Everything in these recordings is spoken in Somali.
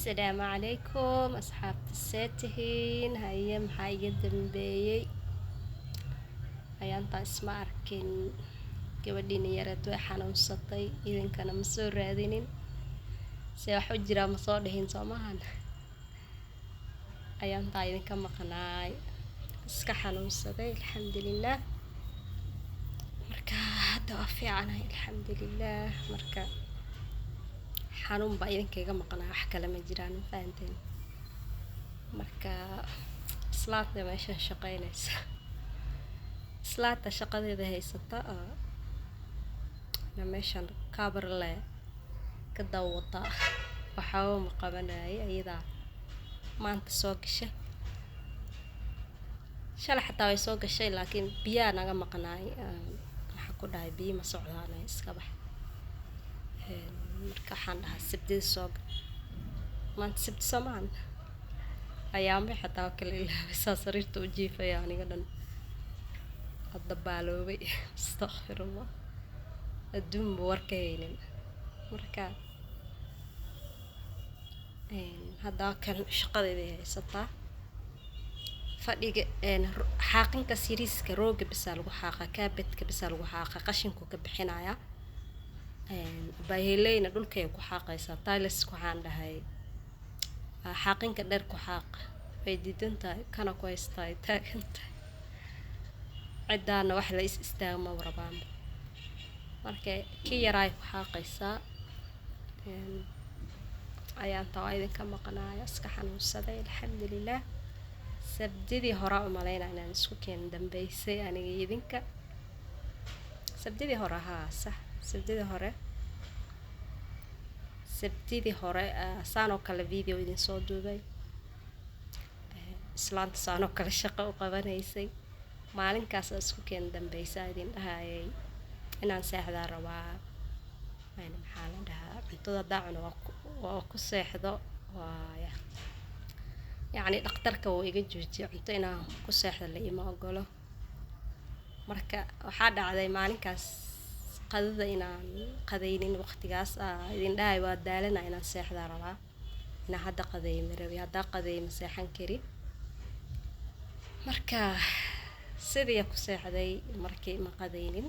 السلام عليكم أصحاب الساتهين هيا maxaa iga dambeeyay ayaantaa isma arkin gabadhiina yareed way xanuunsatay idinkana ma soo raadinin se wax u jiraa ma soo dhihin soo maahan ayaantaa idinka maqnaay iska xanuunsaday alxamdulillaah marka hadda waa fiicanahay alxamdulillaah marka xanuun baa idinkaga maqnaa wax kale ma jiraan ma fahanteen marka islaanta meeshan shaqaynaysa islaanta shaqadeeda haysata meeshan kabarle ka dawata waxaa ma qabanayay ayadaa maanta soo gashay shalay xataa way soo gashay laakiin biyaa naga maqnaay waxaa ku dhahay biyo ma socdaanay iska bax marka waxaan dhahaa sabtida soo maanta sabti soomaan ayaama xataa kale ilaabisaa sariirta u jiifaya aniga dhan hadda baaloobay astaghfirullah adduunba warka haynin marka haddaa kan shaqadeeday haysataa fadhiga xaaqinka siriiska rooga bisaa lagu xaaqa kaabadka bisaa lagu xaaqa qashinku ka bixinaya baaheleyna dhulkay ku xaaqaysaa tiles waxaan dhahay xaaqinka dheer ku xaaq way diidan tahay kana ku haystaa taagan tahay cidaana wax la istaagma rabaan marka kii yaraay ku xaaqaysaa ayaan taa idinka maqnaaya iska xanuunsaday alxamdulillaah sabdidii hore u malaynaa inaan isku keen dambeysay aniga idinka sabdidii hore haa sax sabtidii hore saanoo kale video idin soo duubay islaanta saanoo kale shaqo u qabanaysay maalinkaas isku keen dambaysa idin dhahayay inaan seexdaa rabaa maxaa la dhahaa cuntada daacuna waa ku seexdo waaya yacni dhakhtarka wuu iga joojiyay cunto inaan ku seexdo la ima ogolo marka waxaa dhacday maalinkaas qadada inaan qadaynin waqtigaas idin dhahay waa daalana inaan seexdaa rabaa inaan hadda qadeeyo marabi haddaa qadeeyo ma seexan kari marka sidii ku seexday markii ma qadaynin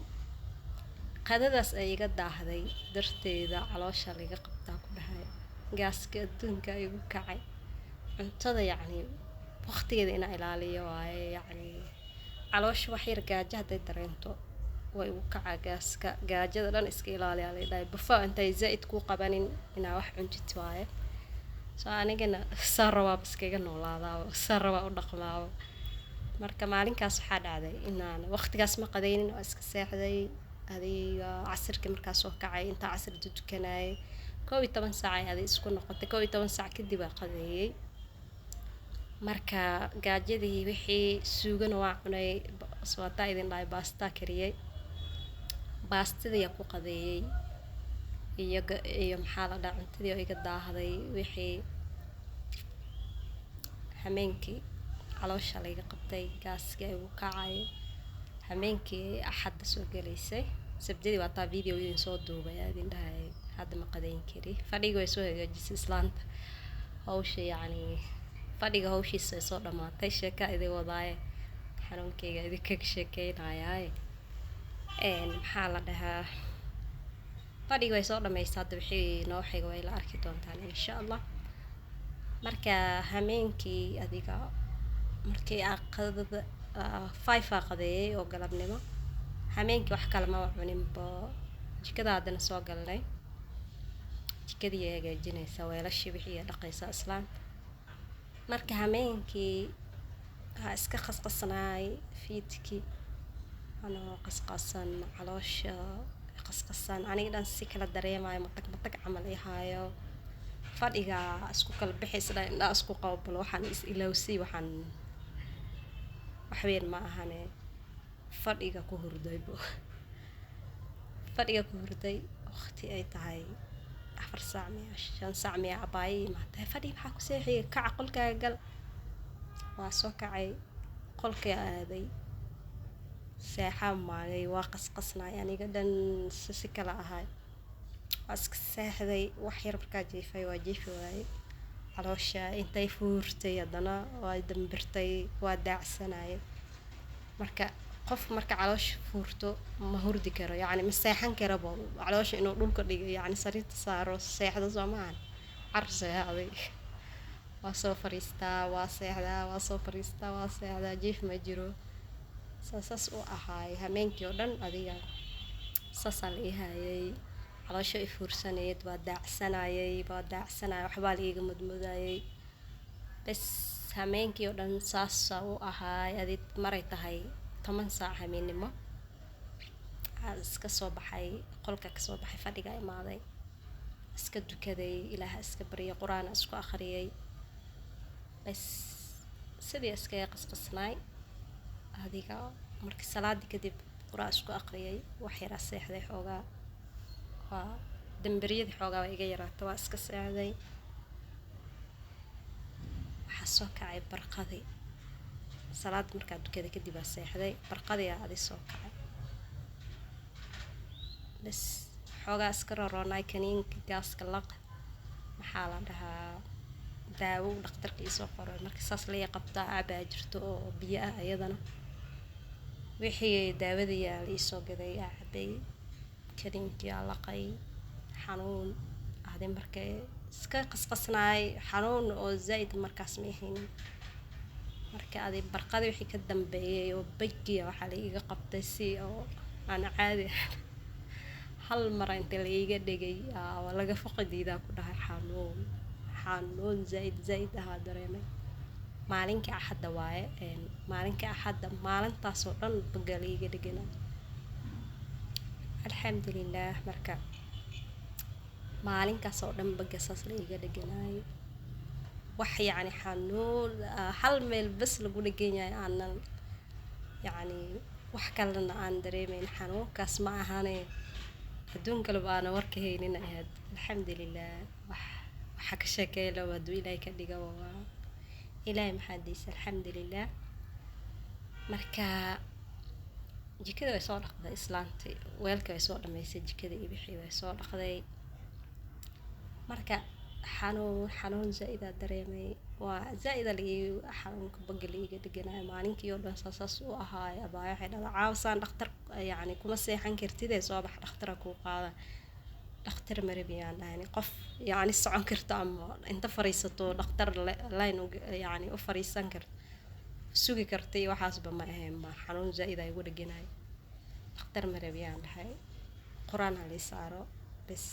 qadadaas ay iga daahday darteeda caloosha laga qabtaa ku dhahay gaaska adduunka igu kacay cuntada yacni waqtigeeda inaan ilaaliyo waaye yacni caloosha wax yar gaajo hadday dareento way ugu kacaa gaaska gaajada dhan iska ilaaliyaa la dhahay bufaa intay zaa'id ku qabanin inaa wax cuntid waaye soo anigana saa rabaa iskaga noolaadaa saa rabaa u dhaqmaa marka maalinkaas waxaa dhacday inaan waqtigaas ma qadaynin oo iska seexday adiga casirkii markaas soo kacay intaa casir dukanayay 12 saac ay isku noqotay 12 saac kadib aan qadeeyay marka gaajadii wixii suugana waa cunay sawata idin dhahay baasta kariyay baastadii ku qadeeyay iyo maxaa la dhahaa cuntadii oo iga daahday wixii hameenkii caloosha laga qabtay gaaska ay ugu kacay hameenkii axadda soo galaysay sabtidii waa taa video idin soo duubay idin dhahay hadda ma qadeyn kari fadhiga way soo hagaajisay islaanta hawsha yacni fadhiga hawshiisa ay soo dhamaatay sheeka idin wadaaye xanuunkeyga idinka sheekeynayaa maxaa la dhahaa fadhiga way soo dhamaysay hadda wixii noo xiga way la arki doontaan insha allah marka hameenkii adiga markii qadada 5 qadeeyay oo galabnimo hameenkii wax kale ma cuninba jikada haddana soo galnay jikadii ay hagaajinaysaa weelashii wixii dhaqaysa islaanta marka hameenkii iska qasqasnaay fiidkii anoo qasqasan caloosha qasqasan aniga dhan si kala dareemayo matag camal ay haayo fadhiga isku kala bixisna indhaa isku qabalo waxaan is ilowsi waxaan waxweyn ma ahane fadhiga ku hurday waqti ay tahay 4 saac 5 saac miya abaay maanta fadhi maxaa ku seexiyay kaca qolkaaga gal waa soo kacay qolkii aaday seexan maagay waa qasqasnaay aniga dhan si kala ahay waa iska seexday wax yar markaa jiifay waa jiifi waayay caloosha intay fuurtay haddana waa dambirtay waa daacsanayay marka qof marka caloosha fuurto ma hurdi karo yacni ma seexan karabo caloosha inuu dhulka dhigo yacni sariirta saaro seexdo soo maahan car seexday waa soo fariistaa waa seexdaa waa soo fariistaa waa seexdaa jiif ma jiro saas u ahaay hameenkii oo dhan adiga saasaan la ihayay caloosha i fuursanayd waa daacsanayay waxbaa la iiga mudmudayay bas hameenkii oo dhan saasaa u ahaay adid maray tahay 10 saac hameennimo iska soo baxay qolka ka soo baxay fadhiga imaaday iska dukaday ilaaha iska baryay quraan isku akhriyay bas sidii iska qasqasnaay adiga markii salaadii kadib quraan isku akhriyay wax yar seexday xoogaa waa dambariyada xoogaa waa iga yaraatay waa iska seexday waxaa soo kacay barqadii salaad markaa dukaday kadib waa seexday barqadii adi soo kacay bas xoogaa iska roroonay kaniinka gaaska laq maxaa la dhahaa daawo dhakhtarka ii soo qoray marka saas la qabtaa cabaa jirto oo biyo ah ayadana wixii daawadii la ii soo gaday cabay kaniinkii laqay xanuun ahdii markay iska qasqasnaay xanuun oo zaid markaas ma ahayn marka adi barqadii wixii ka dambeeyay oo bajiya waxa la iiga qabtay si oo aan caadi hal mar inta la iiga dhigay waa laga faqadiidaa ku dhahay xanuun zaid ahaa dareemay maalinkii axadda waaye maalinkii axadda maalintaas oo dhan baga la iiga dhiganaa alxamdulillaah marka maalinkaas oo dhan baga saas la iiga dhiganaay wax yacni xanuun hal meel bas lagu dhigan yahay aanan yacni wax kalena aan dareemayn xanuunkaas ma ahanee adduun kale baana warka haynin ahayd alxamdulillaah waxa ka sheekeeya loo hadduu ilaahay ka dhiga waa ilaahay maxaadiisa alxamdulillaah marka jikada way soo dhaqday islaantii weelka way soo dhamaysay jikada iyo wixii way soo dhaqday marka xanuun zaida dareemay waa zaida lii xanuunka baga la iiga dhiganaay maalinkii oo dhan saas u ahaay abaayo waxay dhahdaa caawsaan dhakhtar yacni kuma seexan kartid ee soo bax dhakhtara kuu qaada dhakhtar marabiyaan dhahani qof yacni socon karto ama inta fariisato dhakhtar line yacni u fariisan karto sugi kartay waxaasba ma ahayn ma xanuun zaida igu dhiganaay dhakhtar marabiyaan dhahay quraan halii saaro bas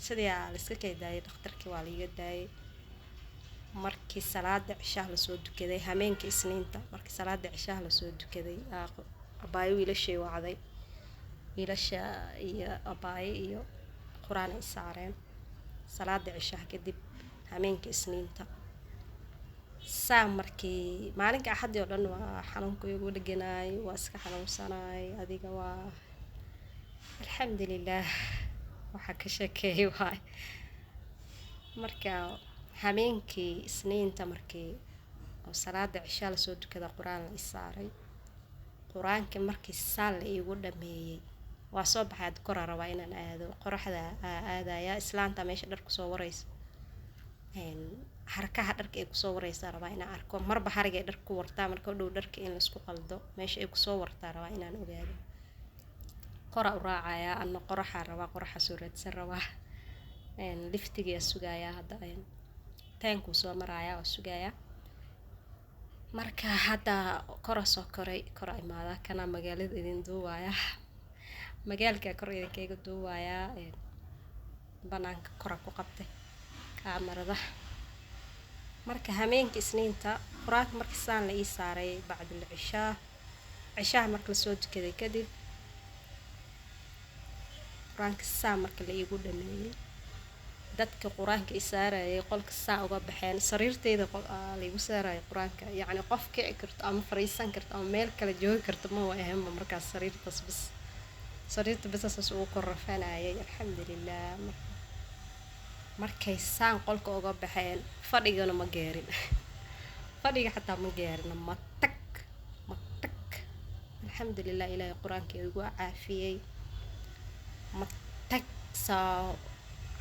sidii la iska kaydaayay dhakhtarkii waa liiga daayay markii salaada cishaha lasoo dukaday hameenkii isniinta markii salaada cishaha lasoo dukaday abaayo wiilashay wacday wiilasha iyo abaayo iyo quraan ay saareen salaada cishaha kadib hameenkii isniinta saa markii maalinka axadii oo dhan waa xanuunka igu dhiganaay waa iska xanuunsanaay adiga waa alxamdulillaah waxaa ka sheekeeyay waay marka hameenkii isniinta markii oo salaada cishaa lasoo dukada quraan la isaaray quraanka markii saal la iigu dhameeyay waa soo baxay kora rabaa inaan aado qoraxda aadaya islaanta meesha dhar kusoo waraysa harkaha dharka ay kusoo waraysa rabaa inaan arko marba hariga ay dhar ku wartaa marka dhow dharka in la isku qaldo meesha ay kusoo wartaa rabaa inaan ogaado qora u raacaya anna qoraxa rabaa qoraxa soo raadsan rabaa liftiga sugaya hadda taanku soo maraya oo sugaya marka hadda kora soo koray kora imaada kana magaalada idin duwaya magaalka kor idinkaga duwaya banaanka kora ku qabtay kaamarada marka hameenka isniinta quraanka markii saan la ii saaray bacda cishaa marka la soo dukaday kadib quraanka saa marka la iigu dhameeyay dadka quraanka isaarayay qolka saa uga baxeen sariirteeda la igu saarayay quraanka yacni qof kici karto ama fariisan karto ama meel kale joogi karto ma waa ahayn markaas sariirta basaas ugu korrafanayay alxamdulillaah markay saan qolka uga baxeen fadhigana ma gaarin fadhiga xataa ma gaarin ma tag alxamdulillaah ilaahay quraanka igu caafiyay ma tag saa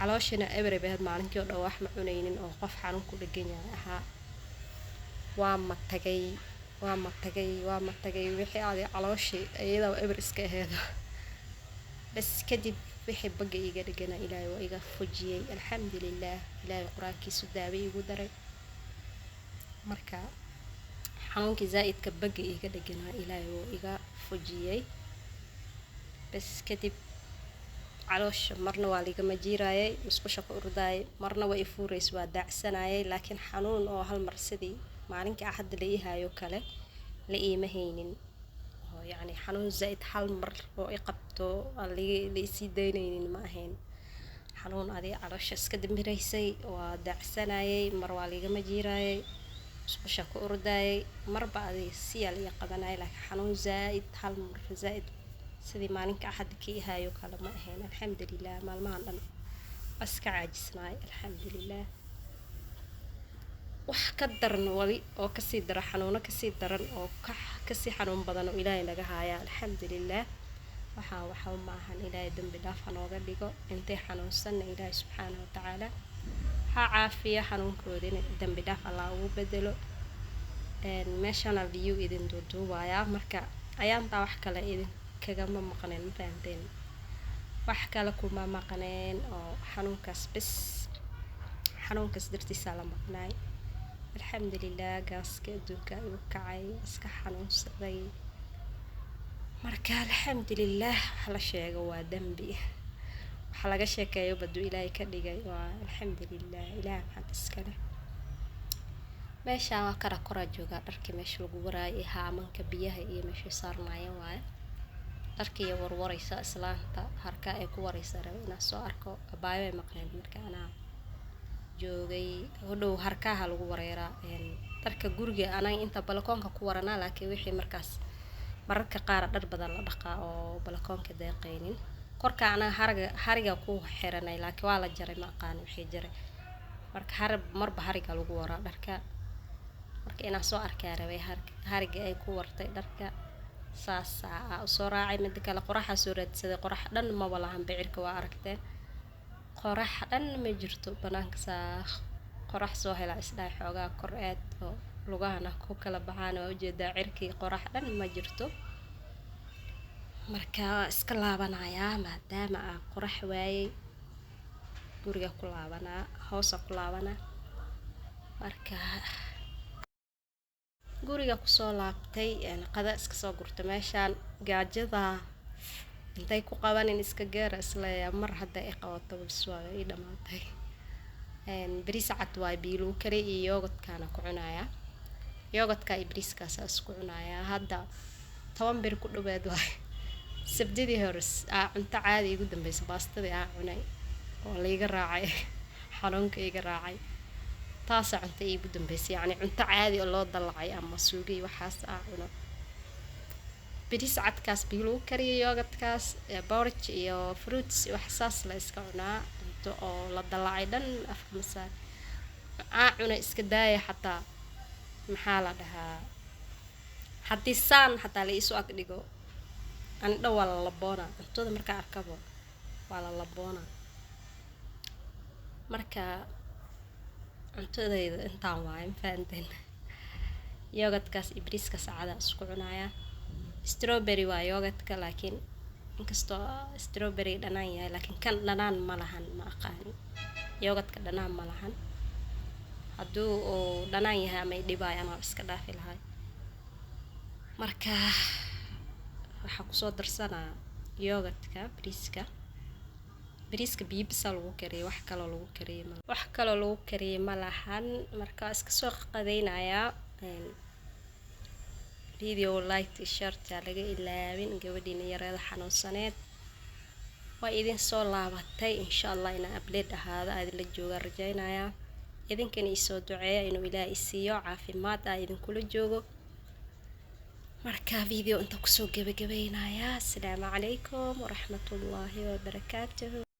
calooshina eber bay ahayd maalinkii oo dhan wax ma cunaynin oo qof xanuun ku dhagan yahay ahaa. waa ma tagay wixii aadi calooshii iyadoo eber iska aheedo bas kadib wixii baga iga dhagana ilaahay waa iga fujiyay alxamdulillaah. ilaahay quraankiisu daawo igu daray marka xanuunkii zaa'idka baga iga dhagana ilaahay waa iga fujiyay bas kadib caloosha marna waa liga majiirayay musqusha ku urdaay marna waa ifuurays waa daacsanayay laakiin xanuun oo hal mar sidii maalinkii axad la ihayo kale la iima haynin oo yacni xanuun zaa'id hal mar oo i qabto la isii daynaynin ma ahayn. xanuun adii caloosha iska dambiraysay waa daacsanayay mar waa liga majiirayay musqusha ku urdaayay marba adii siyaa la qabanayay laakiin xanuun zaa'id hal mar zaa'id sidii maalinka axad ka ihayo kale ma ahayn. alxamdulillaah maalmahan dhan bas ka caajisnaay alxamdulillaah. wax ka daran wali oo kasii dara xanuuno kasii daran oo kasii xanuun badan oo ilaahay naga haaya alxamdulillaah. waxa ma ahan ilaahay dambi dhaaf hanooga dhigo intay xanuunsanna ilaahay subxaanahu watacaala ha caafiya xanuunkoodina dambi dhaaf allah ugu bedelo. meeshana view idin duuduubaya marka ayaantaa wax kale idin kagama maqneen ma fahanteen wax kale kuma maqneen oo xanuunkaas bas xanuunkaas dartiisa la maqnaay alxamdulillaah. gaaska adduunka igu kacay iska xanuunsaday marka alxamdulillaah wax la sheego waa dambi wax laga sheekeeyo baduu ilaahay ka dhigay waa alxamdulillaah. ilaahay maxad iskale meeshaan waa kara kora joogaa dharkii meesha lagu waraayay haamanka biyaha iyo meesha saarnaayeen waaye dharkii warwaraysa islaanta harka ay ku waraysa raba inaan soo arko abaayo ay maqneen marka anaa joogay hodhow harkaha lagu wareeraa dharka guriga anaa inta balkoonka ku waranaa laakiin wixii markaas mararka qaar dhar badan la dhaqaa oo balkoonka deeqaynin korka anaa hariga ku xiranay laakiin waa la jaray ma aqaan wixii jaray marka marba hariga lagu waraa dharka marka inaan soo arkaa rabay hariga ay ku wartay dharka saasa soo raacay mid kale qoraxa soo raadsaday qorax dhan ma walahan bicirka waa aragteen qorax dhan ma jirto banaanka saa qorax soo hela isdhaay xoogaa kor aad oo lugahana ku kala baxaan oo ujeedaa cirkii qorax dhan ma jirto marka iska laabanayaa maadaama qorax waayay guriga ku laabanaa hoosa ku laabanaa marka guriga kusoo laabtay qada iska soo gurtay meeshaan gaajada intay ku qabanin iska gaar isla mar hadda ay qabato biswaa ay dhamaatay bariis cad waa biilu kare iyo yogurtkana ku cunaya yogurtka iyo bariiskaas isku cunaya hadda 10 bir ku dhawaad waa sabdidii hore cunto caadi igu dambeysay baastadii aan cunay oo la iga raacay xanuunka iga raacay taas cunto igu dambeysay yani cunto caadi oo loo dalacay ama suugi waxaas aan cuno bariis cadkaas biilu kariyo yogurtkaas porridge iyo fruits wax saas la iska cunaa cunto oo la dalacay dhan afka masaa aan cuna iska daaya xataa maxaa la dhahaa haddii saan xataa la isu ag dhigo andha waa la laboona cuntada markaa arkabo waa la laboona marka cuntadayda intaan waaye mafahanteen yogurtkaas iyo bariiskaas cada isku cunaya strawberry waa yogurtka laakiin inkastoo strawberry dhanaan yahay laakiin kan dhanaan ma lahan ma aqaani yogurtka dhanaan ma lahan hadduu uu dhanaan yahay ama dhibaayo anaa iska dhaafi lahay marka waxaa kusoo darsanaa yogurtka bariiska biyo bisa lagu kariyay wax kaloo lagu kariyay ma lahan marka iska soo qadaynayaa video like t-shirt laga ilaawin gabadhiina yareeda xanuunsaneed waa idin soo laabatay insha Allah inaan update ahaada aad la jooga rajaynaya idinkana isoo duceeya inuu Ilaahay siiyo caafimaad ah idin kula joogo marka video inta kusoo gabagabeynaya assalaamu calaykum waraxmatullaahi wabarakaatuh.